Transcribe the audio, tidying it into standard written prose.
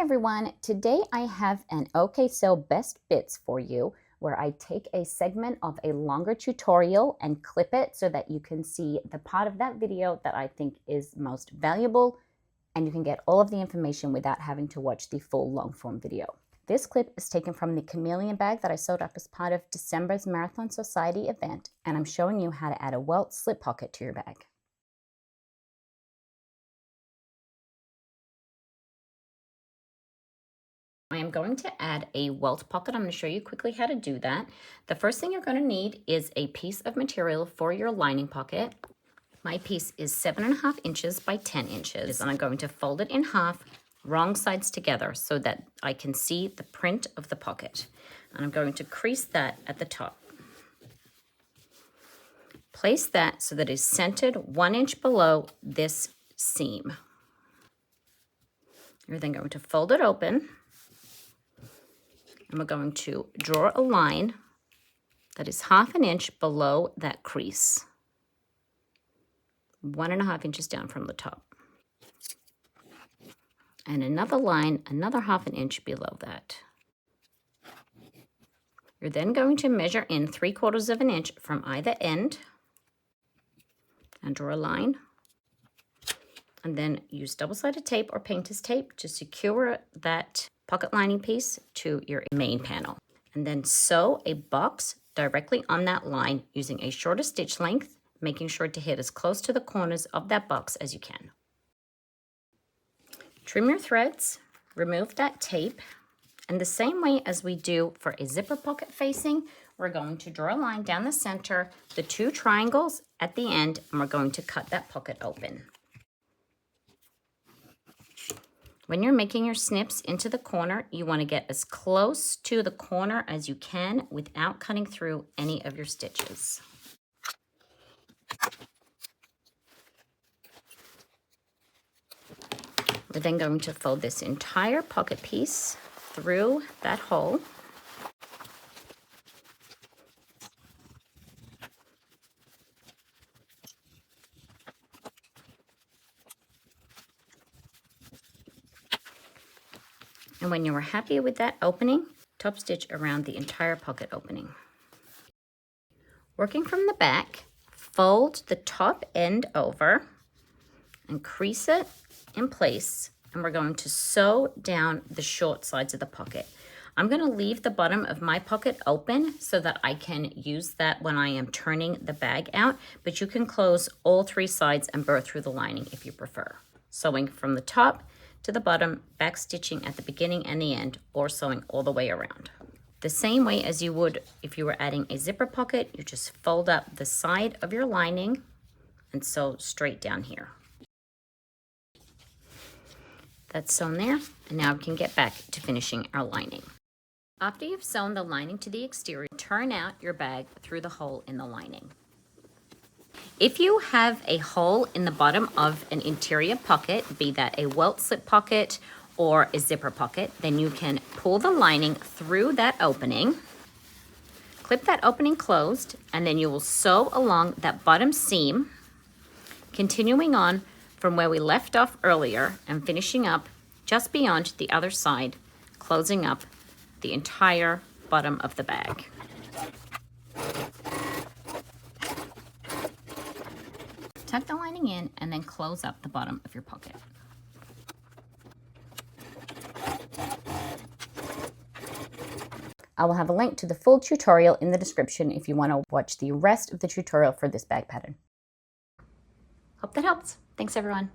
everyone, today I have an OKSew best bits for you where I take a segment of a longer tutorial and clip it so that you can see the part of that video that I think is most valuable and you can get all of the information without having to watch the full long form video. This clip is taken from the chameleon bag that I sewed up as part of December's Marathon Society event, and I'm showing you how to add a Welt slip pocket to your bag. I am going to add a Welt pocket. I'm going to show you quickly how to do that. The first thing you're going to need is a piece of material for your lining pocket. My piece is 7.5 inches by 10 inches, and I'm going to fold it in half, wrong sides together, so that I can see the print of the pocket. And I'm going to crease that at the top. Place that so that it is centered 1 inch below this seam. You're then going to fold it open. And we're going to draw a line that is 1/2 inch below that crease. 1.5 inches down from the top. And another line, another 1/2 inch below that. You're then going to measure in 3/4 inch from either end and draw a line. And then use double-sided tape or painter's tape to secure that pocket lining piece to your main panel. And then sew a box directly on that line using a shorter stitch length, making sure to hit as close to the corners of that box as you can. Trim your threads, remove that tape, and the same way as we do for a zipper pocket facing, we're going to draw a line down the center, the 2 triangles at the end, and we're going to cut that pocket open. When you're making your snips into the corner, you want to get as close to the corner as you can without cutting through any of your stitches. We're then going to fold this entire pocket piece through that hole. And when you are happy with that opening, top stitch around the entire pocket opening. Working from the back, fold the top end over and crease it in place, and we're going to sew down the short sides of the pocket. I'm going to leave the bottom of my pocket open so that I can use that when I am turning the bag out, but you can close all 3 sides and burr through the lining if you prefer. Sewing from the top to the bottom, back stitching at the beginning and the end, or sewing all the way around. The same way as you would if you were adding a zipper pocket, you just fold up the side of your lining and sew straight down here. That's sewn there, and now we can get back to finishing our lining. After you've sewn the lining to the exterior, turn out your bag through the hole in the lining. If you have a hole in the bottom of an interior pocket, be that a Welt slip pocket or a zipper pocket, then you can pull the lining through that opening, clip that opening closed, and then you will sew along that bottom seam, continuing on from where we left off earlier and finishing up just beyond the other side, closing up the entire bottom of the bag. Tuck the lining in and then close up the bottom of your pocket. I will have a link to the full tutorial in the description if you want to watch the rest of the tutorial for this bag pattern. Hope that helps. Thanks everyone.